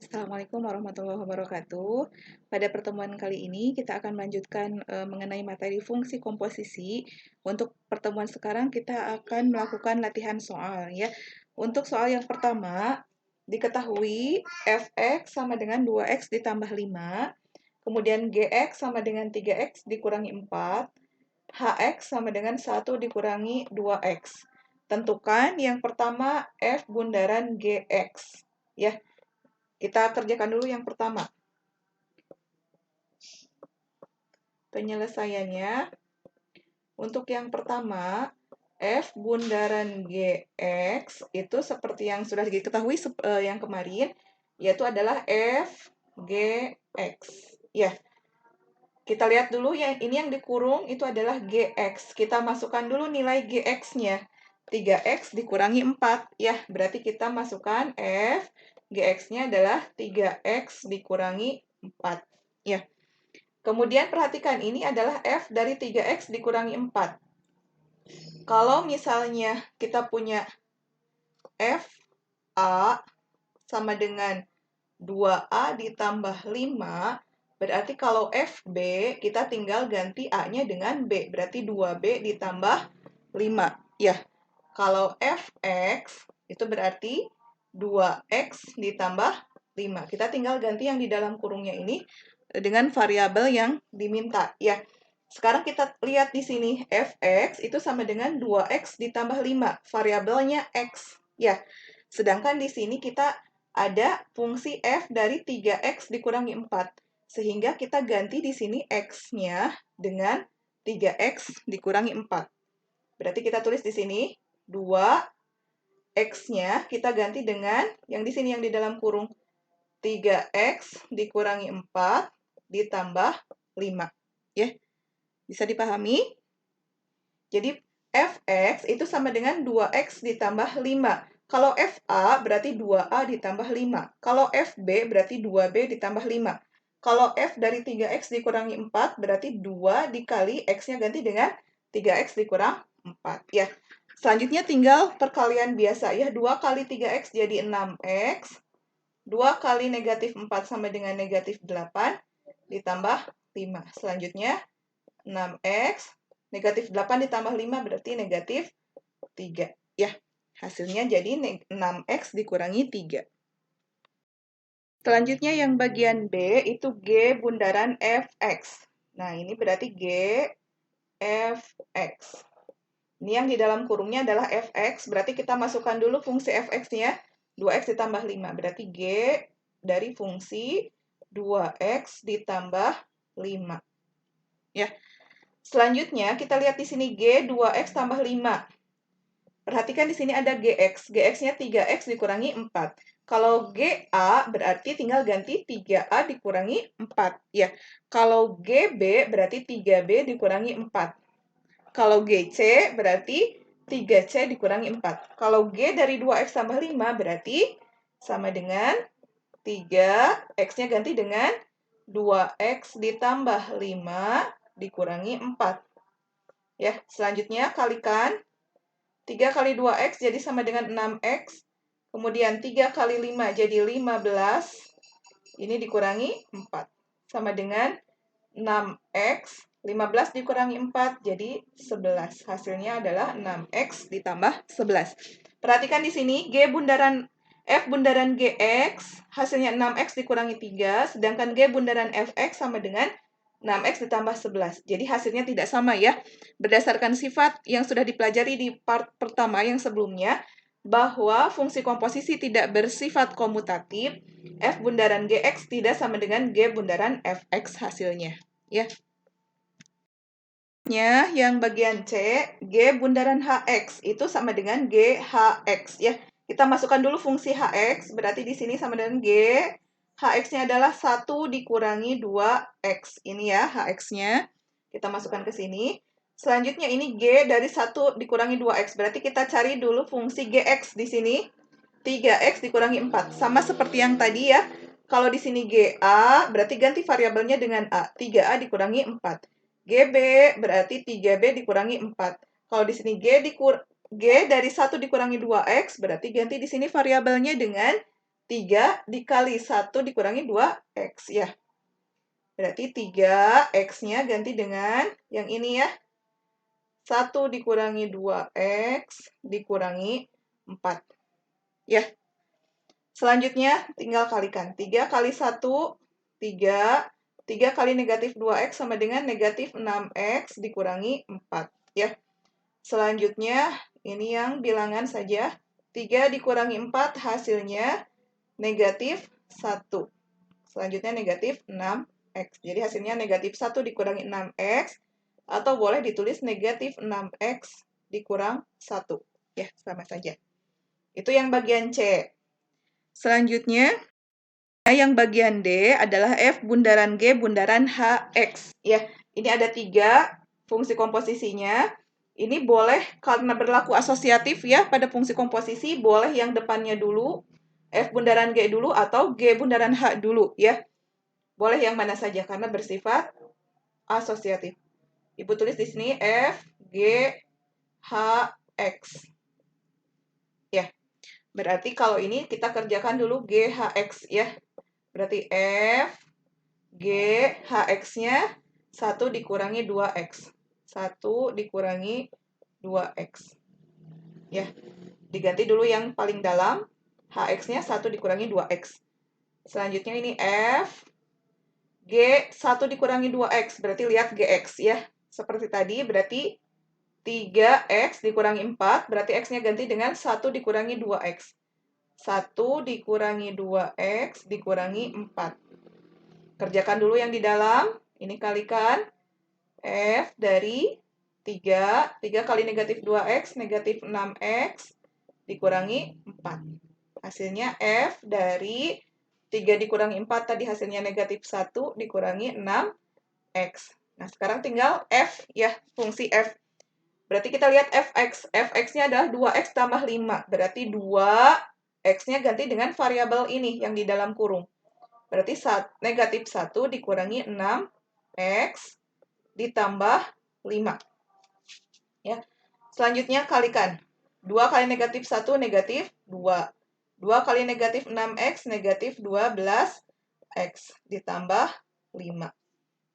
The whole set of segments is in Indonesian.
Assalamualaikum warahmatullahi wabarakatuh. Pada pertemuan kali ini kita akan melanjutkan mengenai materi fungsi komposisi. Untuk pertemuan sekarang kita akan melakukan latihan soal ya. Untuk soal yang pertama, diketahui fx sama dengan 2x ditambah 5, kemudian gx sama dengan 3x dikurangi 4, hx sama dengan 1 dikurangi 2x. Tentukan yang pertama f bundaran gx ya. Kita kerjakan dulu yang pertama. Penyelesaiannya, untuk yang pertama, F bundaran GX itu seperti yang sudah diketahui yang kemarin, yaitu adalah F GX. Ya, kita lihat dulu ini yang dikurung itu adalah GX. Kita masukkan dulu nilai GX-nya. 3X dikurangi 4. Ya, berarti kita masukkan F GX-nya adalah 3X dikurangi 4. Ya. Kemudian perhatikan, ini adalah F dari 3X dikurangi 4. Kalau misalnya kita punya F A sama dengan 2A ditambah 5, berarti kalau FB kita tinggal ganti A-nya dengan B, berarti 2B ditambah 5. Ya, kalau Fx itu berarti 2X ditambah 5. Kita tinggal ganti yang di dalam kurungnya ini dengan variabel yang diminta. Ya, sekarang kita lihat di sini, Fx itu sama dengan 2X ditambah 5. Variabelnya X. Ya, sedangkan di sini kita ada fungsi f dari 3x dikurangi 4. Sehingga kita ganti di sini x-nya dengan 3x dikurangi 4. Berarti kita tulis di sini 2x-nya kita ganti dengan yang di sini yang di dalam kurung 3x dikurangi 4 ditambah 5. Ya, bisa dipahami? Jadi fx itu sama dengan 2x ditambah 5. Kalau FA berarti 2A ditambah 5. Kalau FB berarti 2B ditambah 5. Kalau F dari 3X dikurangi 4 berarti 2 dikali X-nya ganti dengan 3X dikurang 4. Ya. Selanjutnya tinggal perkalian biasa ya. 2 kali 3X jadi 6X. 2 kali negatif 4 sama dengan negatif 8 ditambah 5. Selanjutnya 6X. Negatif 8 ditambah 5 berarti negatif 3. Ya. Hasilnya jadi 6X dikurangi 3. Selanjutnya yang bagian B itu G bundaran Fx. Nah, ini berarti G Fx. Ini yang di dalam kurungnya adalah Fx, berarti kita masukkan dulu fungsi Fx-nya. 2x ditambah 5, berarti G dari fungsi 2x ditambah 5. Ya. Selanjutnya, kita lihat di sini G 2x tambah 5. Perhatikan di sini ada GX. GX-nya 3X dikurangi 4. Kalau GA berarti tinggal ganti 3A dikurangi 4. Ya. Kalau GB berarti 3B dikurangi 4. Kalau GC berarti 3C dikurangi 4. Kalau G dari 2X tambah 5 berarti sama dengan 3, X-nya ganti dengan 2X ditambah 5 dikurangi 4. Ya, selanjutnya kalikan 3 kali 2X jadi sama dengan 6X. Kemudian 3 kali 5 jadi 15. Ini dikurangi 4. Sama dengan 6X. 15 dikurangi 4 jadi 11. Hasilnya adalah 6X ditambah 11. Perhatikan di sini, F bundaran GX hasilnya 6X dikurangi 3. Sedangkan G bundaran Fx sama dengan 6X ditambah 11. Jadi hasilnya tidak sama ya. Berdasarkan sifat yang sudah dipelajari di part pertama yang sebelumnya, bahwa fungsi komposisi tidak bersifat komutatif, F bundaran Gx tidak sama dengan G bundaran Fx hasilnya. Ya. Yang bagian C, G bundaran Hx itu sama dengan GHx. Ya. Kita masukkan dulu fungsi Hx, berarti di sini sama dengan G. Hx-nya adalah 1 dikurangi 2x. Ini ya Hx-nya. Kita masukkan ke sini. Selanjutnya ini G dari 1 dikurangi 2x. Berarti kita cari dulu fungsi Gx di sini. 3x dikurangi 4. Sama seperti yang tadi ya. Kalau di sini GA, berarti ganti variabelnya dengan A. 3A dikurangi 4. GB berarti 3B dikurangi 4. Kalau di sini G dari 1 dikurangi 2x, berarti ganti di sini variabelnya dengan 3 dikali 1 dikurangi 2X ya. Berarti 3X-nya ganti dengan yang ini ya. 1 dikurangi 2X dikurangi 4. Ya. Selanjutnya tinggal kalikan. 3 kali 1, 3. 3 kali negatif 2X sama dengan negatif 6X dikurangi 4. Ya. Selanjutnya, ini yang bilangan saja. 3 dikurangi 4 hasilnya negatif 1. Selanjutnya negatif 6X. Jadi hasilnya negatif 1 dikurangi 6X. Atau boleh ditulis negatif 6X dikurang 1. Ya, sama saja. Itu yang bagian C. Selanjutnya, yang bagian D adalah F bundaran G bundaran HX. Ya, ini ada 3 fungsi komposisinya. Ini boleh karena berlaku asosiatif ya pada fungsi komposisi, boleh yang depannya dulu, F bundaran G dulu atau G bundaran H dulu ya. Boleh yang mana saja karena bersifat asosiatif. Ibu tulis di sini F, G, H, X. Ya, berarti kalau ini kita kerjakan dulu G, H, X ya. Berarti F, G, HX-nya 1 dikurangi 2X. 1 dikurangi 2X. Ya, diganti dulu yang paling dalam. HX-nya 1 dikurangi 2X. Selanjutnya ini F, G 1 dikurangi 2X. Berarti lihat GX ya. Seperti tadi, berarti 3X dikurangi 4. Berarti X-nya ganti dengan 1 dikurangi 2X. 1 dikurangi 2X dikurangi 4. Kerjakan dulu yang di dalam. Ini kalikan. F dari 3. 3 kali negatif 2X, negatif 6X, dikurangi 4. Hasilnya F dari 3 dikurangi 4, tadi hasilnya negatif 1, dikurangi 6X. Nah, sekarang tinggal F ya, fungsi F. Berarti kita lihat Fx. Fx-nya adalah 2X tambah 5. Berarti 2X-nya ganti dengan variabel ini yang di dalam kurung. Berarti negatif 1 dikurangi 6X ditambah 5. Ya. Selanjutnya kalikan. 2 kali negatif 1 negatif 2. 2 kali negatif 6X negatif 12X ditambah 5.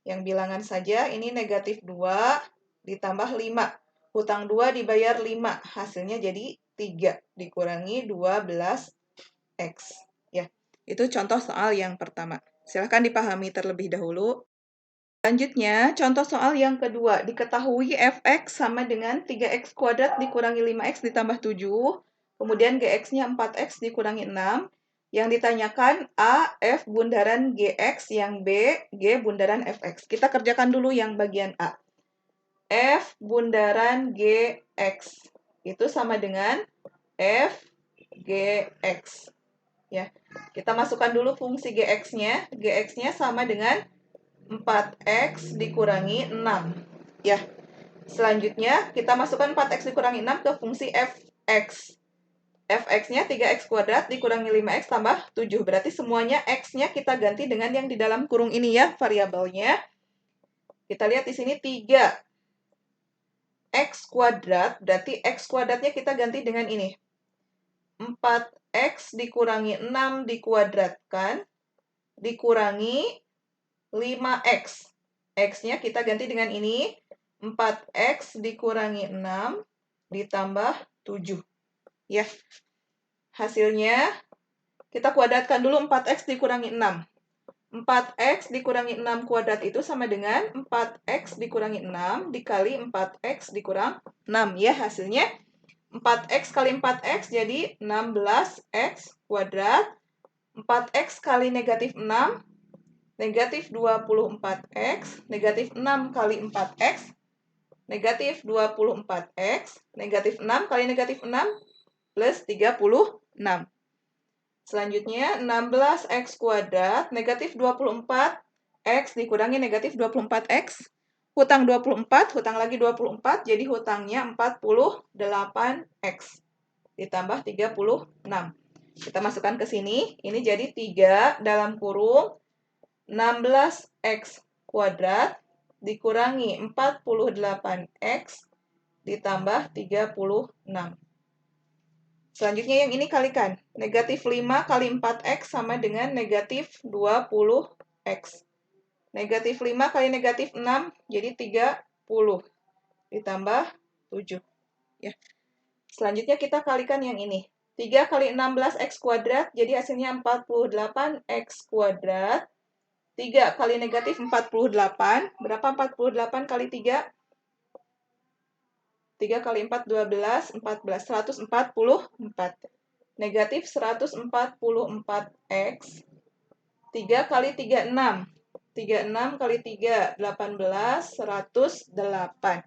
Yang bilangan saja ini negatif 2 ditambah 5. Hutang 2 dibayar 5. Hasilnya jadi 3 dikurangi 12X. Ya. Itu contoh soal yang pertama. Silahkan dipahami terlebih dahulu. Selanjutnya, contoh soal yang kedua. Diketahui Fx sama dengan 3x kuadrat dikurangi 5x ditambah 7. Kemudian Gx-nya 4x dikurangi 6. Yang ditanyakan A, F bundaran Gx, yang B, G bundaran Fx. Kita kerjakan dulu yang bagian A. F bundaran Gx itu sama dengan F Gx. Ya, kita masukkan dulu fungsi Gx-nya. Gx-nya sama dengan 4x dikurangi 6. Ya. Selanjutnya, kita masukkan 4x dikurangi 6 ke fungsi fx. Fx-nya 3x kuadrat dikurangi 5x tambah 7. Berarti semuanya x-nya kita ganti dengan yang di dalam kurung ini ya, variabelnya. Kita lihat di sini 3x kuadrat, berarti x kuadratnya kita ganti dengan ini. 4x dikurangi 6 dikuadratkan, dikurangi 5x. X-nya kita ganti dengan ini. 4x dikurangi 6 ditambah 7. Ya. Hasilnya, kita kuadratkan dulu 4x dikurangi 6. 4x dikurangi 6 kuadrat itu sama dengan 4x dikurangi 6 dikali 4x dikurang 6. Ya, hasilnya 4x kali 4x jadi 16x kuadrat. 4x kali negatif 6 negatif 24x, negatif 6 kali 4x, negatif 24x, negatif 6 kali negatif 6, plus 36. Selanjutnya, 16x kuadrat, negatif 24x dikurangi negatif 24x, hutang 24, hutang lagi 24, jadi hutangnya 48x, ditambah 36. Kita masukkan ke sini, ini jadi 3 dalam kurung 16x kuadrat dikurangi 48x ditambah 36. Selanjutnya yang ini kalikan. Negatif 5 kali 4x sama dengan negatif 20x. Negatif 5 kali negatif 6 jadi 30. Ditambah 7. Ya. Selanjutnya kita kalikan yang ini. 3 kali 16x kuadrat jadi hasilnya 48x kuadrat. 3 kali negatif 48. Berapa 48 kali 3? 3 kali 4, 12, 14, 144. Negatif 144x. 3 kali 3, 6. 36 kali 3, 18, 108.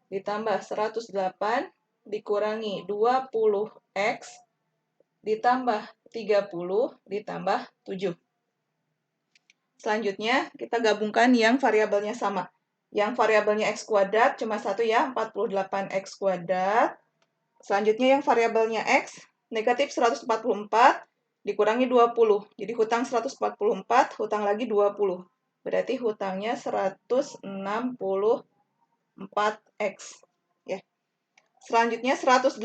Ditambah 108, dikurangi 20x, ditambah 30, ditambah 7. Selanjutnya, kita gabungkan yang variabelnya sama. Yang variabelnya x kuadrat cuma satu ya, 48x kuadrat. Selanjutnya yang variabelnya x, negatif 144 dikurangi 20. Jadi hutang 144, hutang lagi 20. Berarti hutangnya 164x. Ya. Selanjutnya 108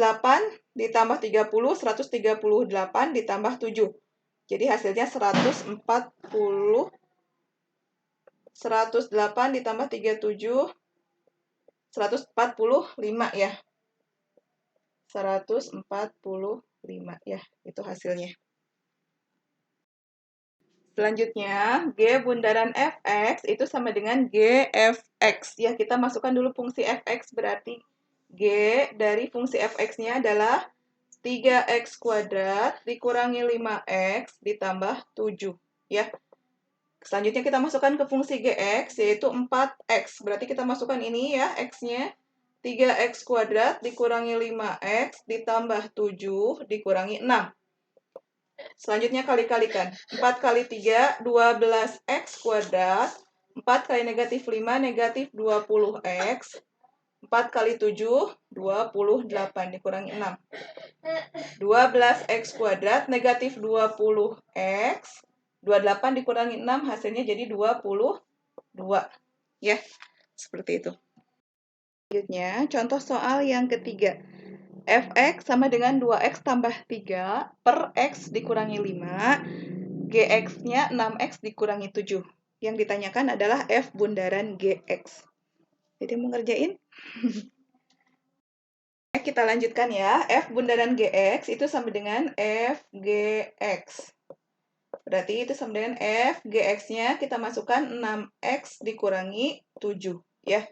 ditambah 30, 138 ditambah 7. Jadi hasilnya 108 ditambah 37, 145 ya. 145 ya, itu hasilnya. Selanjutnya, G bundaran Fx itu sama dengan Gfx. Ya, kita masukkan dulu fungsi Fx, berarti G dari fungsi Fx-nya adalah 3x kuadrat dikurangi 5x ditambah 7. Ya. Selanjutnya kita masukkan ke fungsi Gx, yaitu 4x. Berarti kita masukkan ini ya, x-nya. 3x kuadrat dikurangi 5x ditambah 7 dikurangi 6. Selanjutnya kali-kalikan. 4 kali 3, 12x kuadrat. 4 kali negatif 5, negatif 20x. 4 kali 7, 28 dikurangi 6. 12x kuadrat, negatif 20x. 28 dikurangi 6, hasilnya jadi 22. Ya, seperti itu. Selanjutnya, contoh soal yang ketiga. Fx sama dengan 2x tambah 3 per x dikurangi 5, gx-nya 6x dikurangi 7. Yang ditanyakan adalah f bundaran gx. Jadi mau ngerjain? Kita lanjutkan ya. F bundaran gx itu sama dengan fgx. Berarti itu sama dengan f gx-nya kita masukkan 6x dikurangi 7. Ya.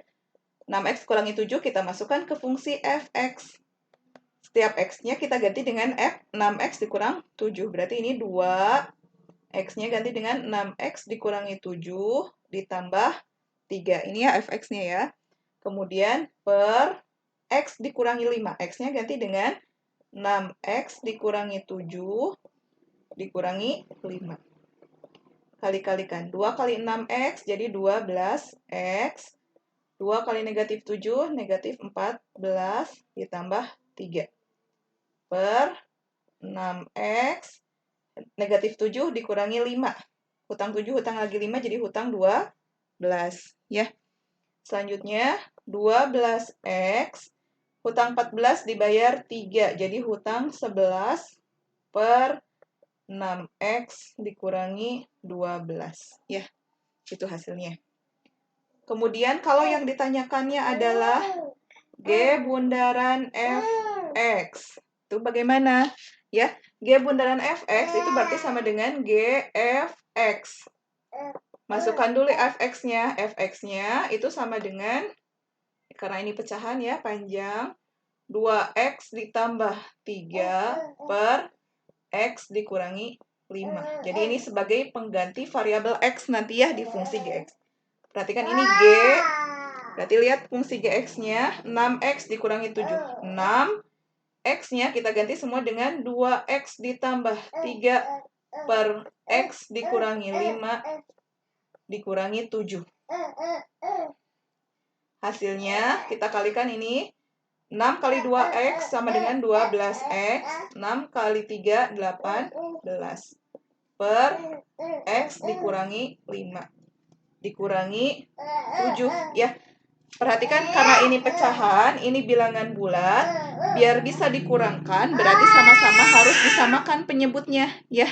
6x kurangi 7 kita masukkan ke fungsi fx. Setiap x-nya kita ganti dengan f 6x dikurang 7. Berarti ini 2. X-nya ganti dengan 6x dikurangi 7 ditambah 3. Ini ya fx-nya ya. Kemudian per x dikurangi 5. X-nya ganti dengan 6x dikurangi 7 dikurangi 5. Kali-kalikan. 2 kali 6x jadi 12x. 2 kali negatif 7, negatif 14 ditambah 3. Per 6x, negatif 7 dikurangi 5. Hutang 7, hutang lagi 5, jadi hutang 12. Ya. Selanjutnya, 12x, hutang 14 dibayar 3, jadi hutang 11 per 6x dikurangi 12. Ya, itu hasilnya. Kemudian, kalau yang ditanyakannya adalah G bundaran Fx. Itu bagaimana? Ya, G bundaran Fx itu berarti sama dengan Gfx. Masukkan dulu Fx-nya. Fx-nya itu sama dengan, karena ini pecahan ya, panjang, 2x ditambah 3 per x dikurangi 5. Jadi ini sebagai pengganti variabel x nanti ya di fungsi gx. Perhatikan ini G. Berarti lihat fungsi gx-nya 6x dikurangi 7. 6. X-nya kita ganti semua dengan 2x ditambah 3 per x dikurangi 5 dikurangi 7. Hasilnya kita kalikan ini. 6 kali 2x sama dengan 12x. 6 kali 3, 18. Per x dikurangi 5. Dikurangi 7. Ya, Perhatikan karena ini pecahan, ini bilangan bulat, biar bisa dikurangkan berarti sama-sama harus disamakan penyebutnya, ya.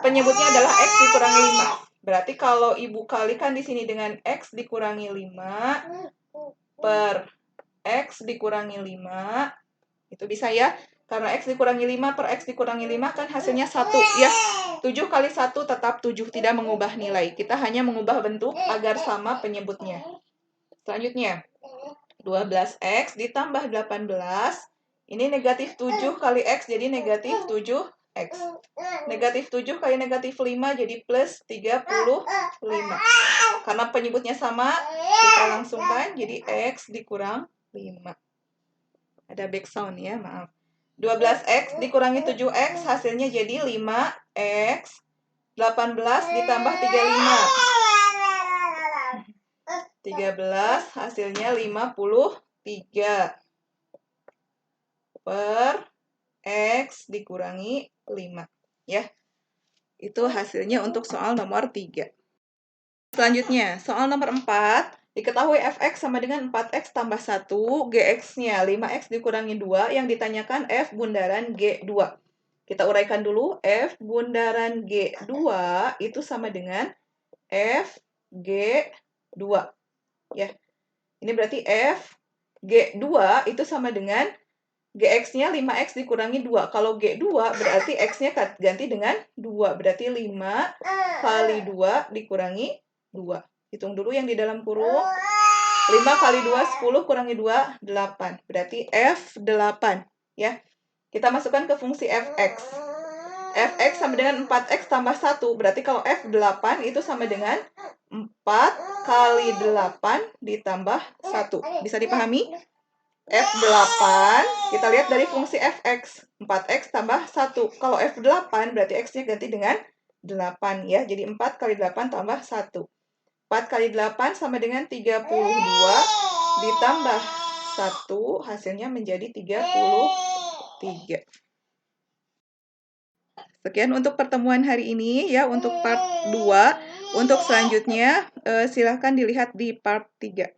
Penyebutnya adalah X dikurangi 5. Berarti kalau Ibu kalikan di sini dengan X dikurangi 5 per X dikurangi 5, itu bisa ya. Karena X dikurangi 5 per X dikurangi 5 kan hasilnya 1 ya. 7 kali 1 tetap 7, tidak mengubah nilai. Kita hanya mengubah bentuk agar sama penyebutnya. Selanjutnya, 12X ditambah 18. Ini negatif 7 kali X jadi negatif 7X. Negatif 7 kali negatif 5 jadi plus 35. Karena penyebutnya sama, kita langsungkan jadi X dikurang 5. Ada back sound ya, maaf. 12X dikurangi 7X hasilnya jadi 5X. 18 ditambah 35. 13 hasilnya 53 per X dikurangi 5 ya. Itu hasilnya untuk soal nomor 3. Selanjutnya, soal nomor 4, diketahui fx sama dengan 4x tambah 1, gx-nya 5x dikurangi 2, yang ditanyakan f bundaran G2. Kita uraikan dulu, f bundaran G2 itu sama dengan f G2. Ya, ini berarti f G2 itu sama dengan Gx-nya 5x dikurangi 2. Kalau G2 berarti X-nya ganti dengan 2. Berarti 5 kali 2 dikurangi 2. Hitung dulu yang di dalam kurung. 5 kali 2, 10 kurangi 2, 8. Berarti F8. Ya. Kita masukkan ke fungsi fx. Fx sama dengan 4x tambah 1. Berarti kalau F8 itu sama dengan 4 kali 8 ditambah 1. Bisa dipahami? F8, kita lihat dari fungsi fx. 4x tambah 1. Kalau F8 berarti x-nya ganti dengan 8 ya. Jadi 4 kali 8 tambah 1. 4 kali 8 sama dengan 32 ditambah 1, hasilnya menjadi 33. Sekian untuk pertemuan hari ini ya, untuk part 2. Untuk selanjutnya silahkan dilihat di part 3.